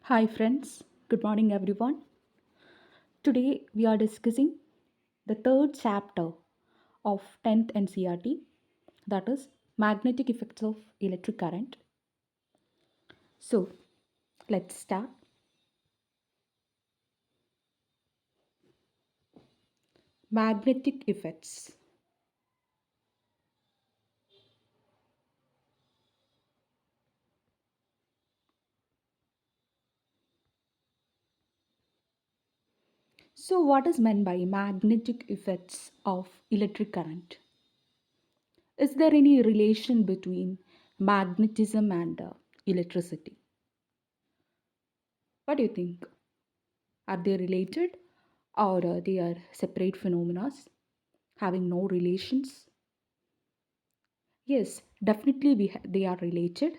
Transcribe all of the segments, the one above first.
Hi friends, good morning everyone. Today we are discussing the third chapter of 10th NCERT, that is magnetic effects of electric current. So let's start. Magnetic effects. So what is meant by magnetic effects of electric current? Is there any relation between magnetism and electricity? What do you think? Are they related or they are separate phenomena having no relations? Yes, definitely they are related.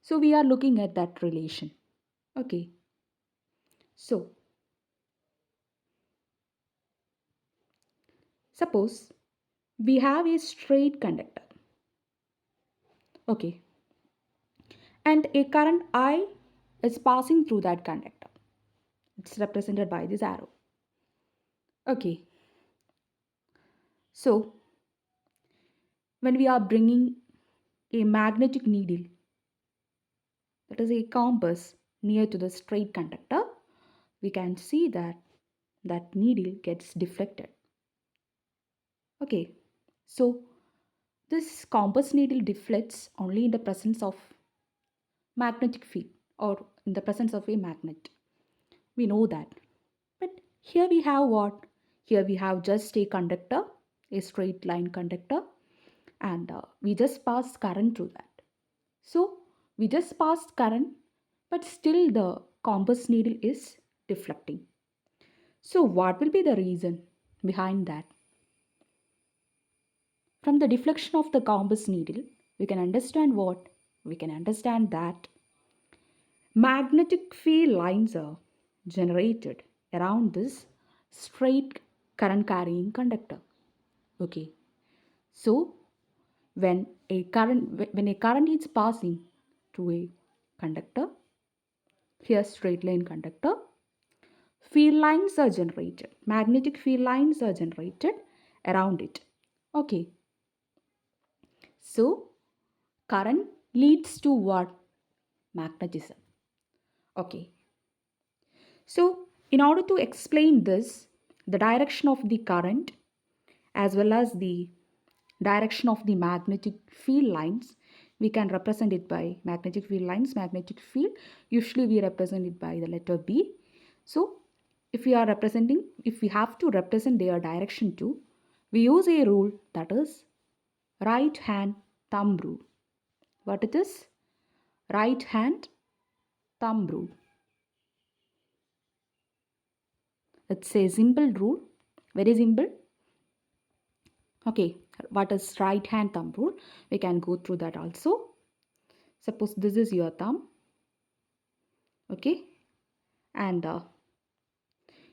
So we are looking at that relation. Okay. So suppose we have a straight conductor. Okay. And a current I is passing through that conductor. It's represented by this arrow. Okay. So when we are bringing a magnetic needle, that is a compass, near to the straight conductor, we can see that that needle gets deflected. Okay. So this compass needle deflects only in the presence of magnetic field or in the presence of a magnet. We know that. But here we have what? Here we have just a conductor, a straight line conductor, and we just pass current through that. So we just passed current, but still the compass needle is deflecting. So what will be the reason behind that? From the deflection of the compass needle, we can understand what? We can understand that magnetic field lines are generated around this straight current carrying conductor. Okay. So when a current is passing through a conductor, here straight line conductor, field lines are generated. Magnetic field lines are generated around it. Okay. So current leads to what? Magnetism. Okay. So, in order to explain this, the direction of the current as well as the direction of the magnetic field lines, we can represent it by magnetic field lines, magnetic field. Usually, we represent it by the letter B. So, if we have to represent their direction too, we use a rule, that is right hand thumb rule. What it is? Right hand thumb rule. It's a simple rule, very simple. Okay, what is right hand thumb rule? We can go through that also. Suppose this is your thumb. Okay, and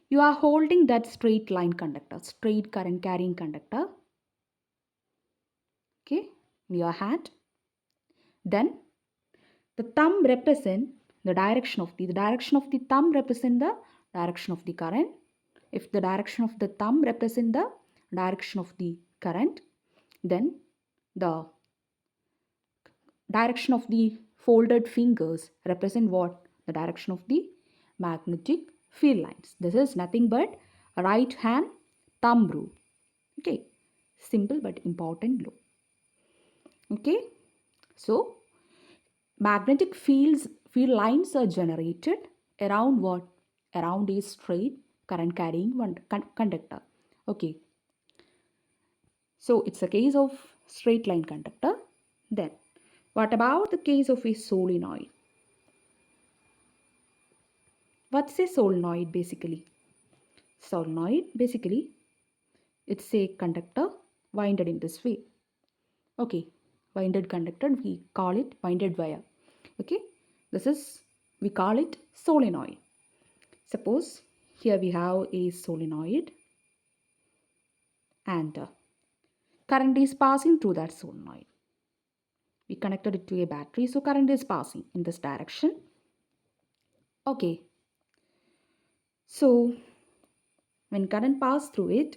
you are holding that straight line conductor, straight current carrying conductor. Okay, in your hand. Then the thumb represent the direction of the thumb represent the direction of the current. If the direction of the thumb represent the direction of the current, then the direction of the folded fingers represent what? The direction of the magnetic field lines. This is nothing but right hand thumb rule. Okay, simple but important law. Okay, so magnetic field lines are generated around what? Around a straight current carrying conductor. Okay, so it's a case of straight line conductor. Then what about the case of a solenoid? What's a solenoid basically? Solenoid basically, it's a conductor winded in this way. Okay, winded conductor, we call it winded wire. Okay, this is, we call it solenoid. Suppose here we have a solenoid and current is passing through that solenoid. We connected it to a battery, so current is passing in this direction. Okay, so when current pass through it,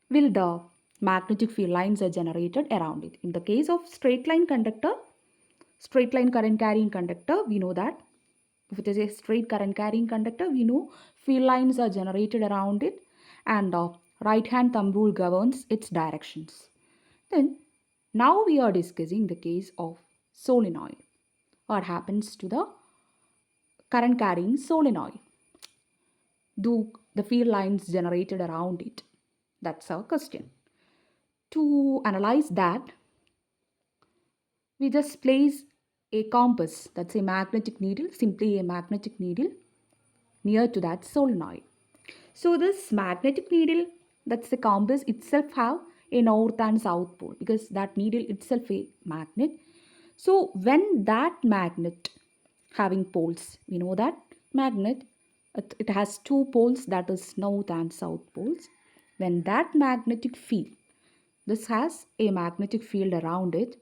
will the magnetic field lines are generated around it. In the case of straight line conductor, straight line current carrying conductor, we know that if it is a straight current carrying conductor, we know field lines are generated around it, and right hand thumb rule governs its directions. Then now we are discussing the case of solenoid. What happens to the current carrying solenoid? Do the field lines generated around it? That's our question. To analyze that, we just place a compass, that's a magnetic needle, simply a magnetic needle, near to that solenoid. So this magnetic needle, that's the compass itself, have a north and south pole because that needle itself a magnet. So when that magnet having poles, we know that magnet, it has two poles, that is north and south poles. When that magnetic field, this has a magnetic field around it.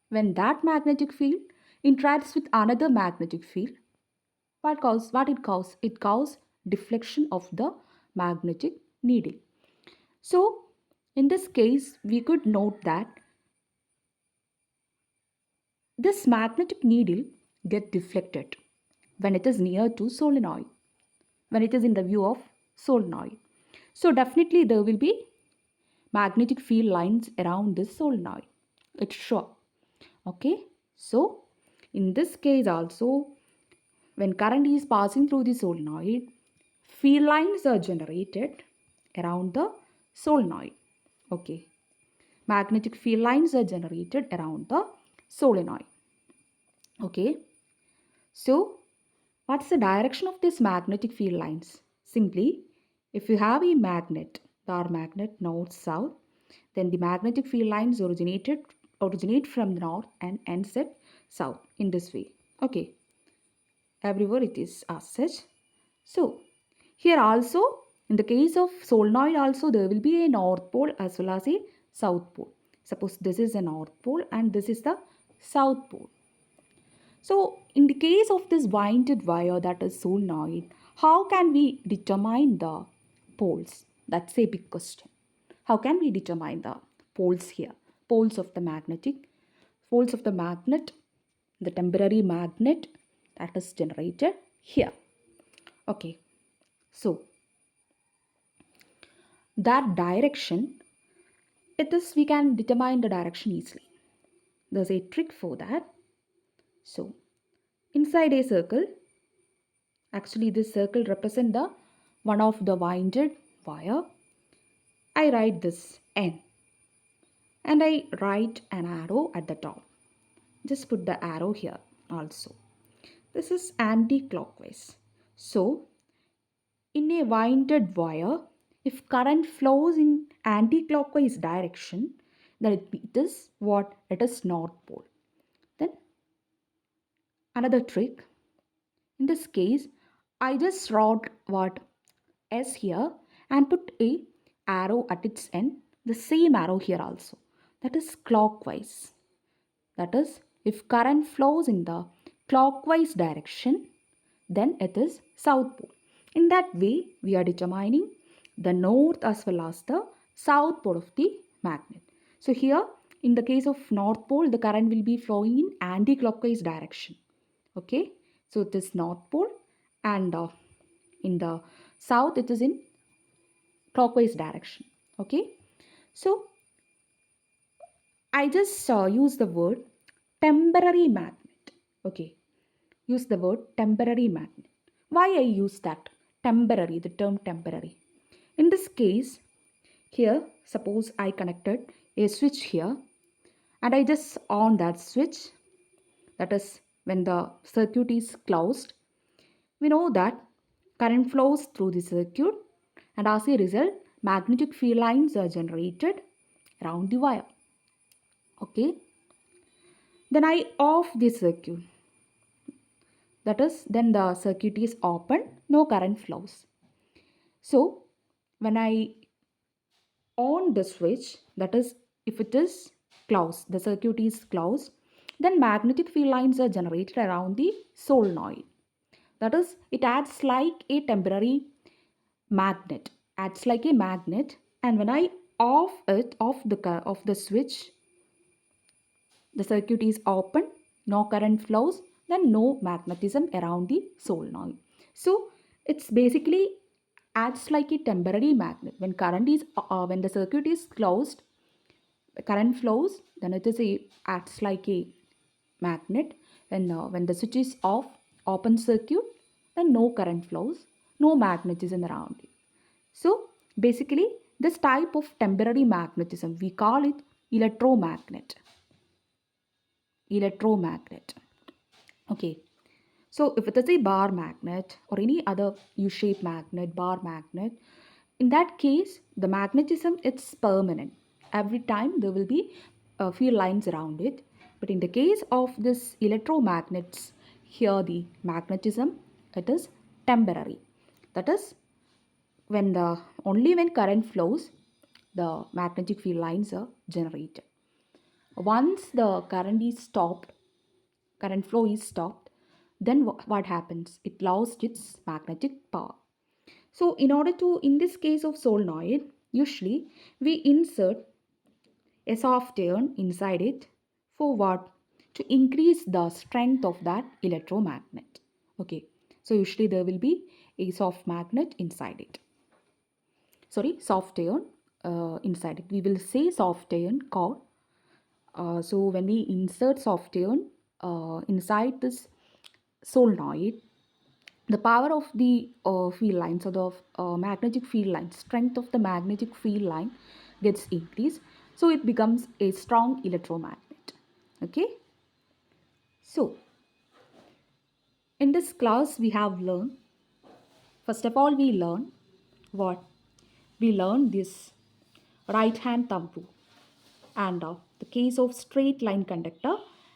When that magnetic field interacts with another magnetic field, it causes deflection of the magnetic needle. So in this case, we could note that this magnetic needle get deflected when it is near to solenoid, when it is in the view of solenoid. So definitely there will be magnetic field lines around this solenoid. It's sure. Okay. So in this case also, when current is passing through the solenoid, field lines are generated around the solenoid. Okay. Magnetic field lines are generated around the solenoid. Okay. So what's the direction of these magnetic field lines? Simply, if you have a magnet, the magnet north south, then the magnetic field lines originate from the north and ends at south in this way. Okay, everywhere it is as such. So here also, in the case of solenoid also, there will be a north pole as well as a south pole. Suppose this is a north pole and this is the south pole. So in the case of this winded wire, that is solenoid, how can we determine the poles? That's a big question. How can we determine the poles here? Poles of the poles of the magnet, the temporary magnet that is generated here. Okay, so that direction, it is, we can determine the direction easily. There's a trick for that. So inside a circle, actually this circle represent the one of the winded wire. I write this N and I write an arrow at the top. Just put the arrow here also. This is anti-clockwise. So in a winded wire, if current flows in anti-clockwise direction, then it is what? It is north pole. Then another trick. In this case, I just wrote what? S here and put a arrow at its end. The same arrow here also. That is clockwise. That is, if current flows in the clockwise direction, then it is south pole. In that way, we are determining the north as well as the south pole of the magnet. So here, in the case of north pole, the current will be flowing in anti-clockwise direction. Okay, so it is north pole, and in the south, it is in clockwise direction. Okay, so I just use the word temporary magnet. Okay, use the word temporary magnet. Why I use that? Temporary, the term temporary. In this case, here, suppose I connected a switch here and I just on that switch, that is when the circuit is closed, we know that current flows through the circuit and as a result, magnetic field lines are generated around the wire. Okay, then I off the circuit. That is, then the circuit is open, no current flows. So when I on the switch, that is, if it is closed, the circuit is closed, then magnetic field lines are generated around the solenoid. That is, it acts like a temporary magnet, acts like a magnet. And when I off the switch, the circuit is open, no current flows, then no magnetism around the solenoid. So it's basically acts like a temporary magnet. When the circuit is closed, the current flows, then it is a acts like a magnet. When the switch is off, open circuit, then no current flows, no magnetism around it. So basically, this type of temporary magnetism, we call it electromagnet. Electromagnet. Okay. So if it is a bar magnet or any other U-shaped magnet, bar magnet, in that case, the magnetism it's permanent. Every time there will be a few lines around it. But in the case of this electromagnets, here the magnetism it is temporary. That is, when current flows, the magnetic field lines are generated. Once the current flow is stopped, then what happens? It lost its magnetic power. So in this case of solenoid, usually we insert a soft iron inside it for what? To increase the strength of that electromagnet. Okay, so usually there will be a soft magnet inside it. Sorry, soft iron inside it. We will say soft iron core. So when we insert soft iron inside this solenoid, the power of the field lines or the magnetic field line, strength of the magnetic field line gets increased. So it becomes a strong electromagnet. Okay. So in this class we have learned, first of all we learn what? We learn this right hand thumb rule and the case of straight line conductor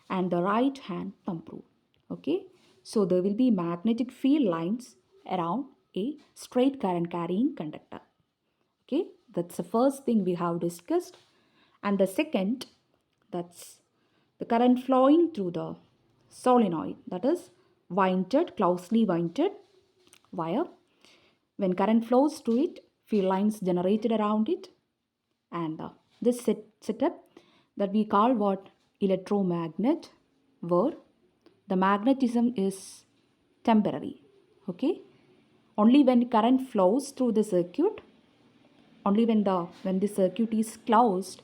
and the right hand thumb rule. Okay, so there will be magnetic field lines around a straight current carrying conductor. Okay, that's the first thing we have discussed. And the second, that's the current flowing through the solenoid, that is winded, closely winded wire. When current flows through it, field lines generated around it, and this setup that we call what? Electromagnet, where the magnetism is temporary. Okay, only when current flows through the circuit, only when the circuit is closed,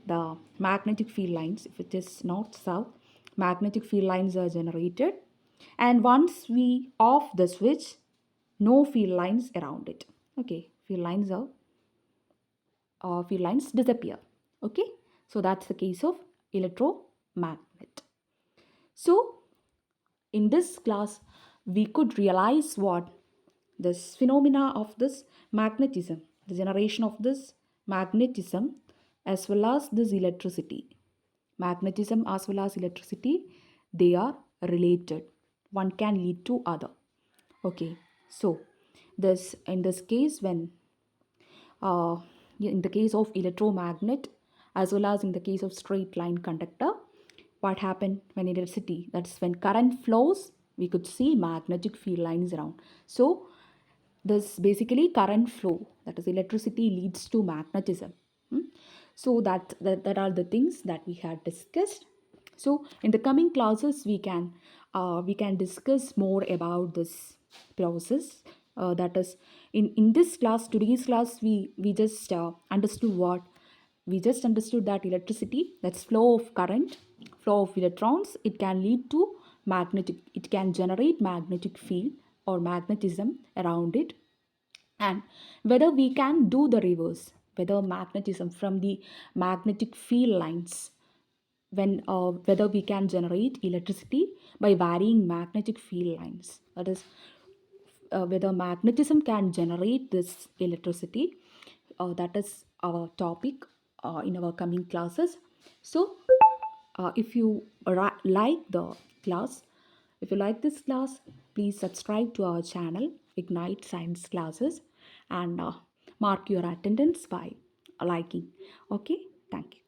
the magnetic field lines, if it is north south, magnetic field lines are generated, and once we off the switch, no field lines around it. Okay, field lines disappear. Okay, so that's the case of electromagnet. So in this class we could realize what? This phenomena of this magnetism, the generation of this magnetism as well as this electricity. Magnetism as well as electricity, they are related. One can lead to other. Okay, so this in this case when uh, in the case of electromagnet as well as in the case of straight line conductor, what happened when electricity, that's when current flows, we could see magnetic field lines around. So this basically current flow, that is electricity, leads to magnetism. So that are the things that we had discussed. So in the coming classes we can discuss more about this process. That is in this class, today's class, we just understood what? We just understood that electricity, that's flow of current, flow of electrons, it can lead to magnetic, it can generate magnetic field or magnetism around it. And whether we can do the reverse, whether magnetism from the magnetic field lines, whether we can generate electricity by varying magnetic field lines, that is whether magnetism can generate this electricity, that is our topic in our coming classes. So if you like the class, if you like this class, please subscribe to our channel Ignite Science Classes and mark your attendance by liking. Okay, thank you.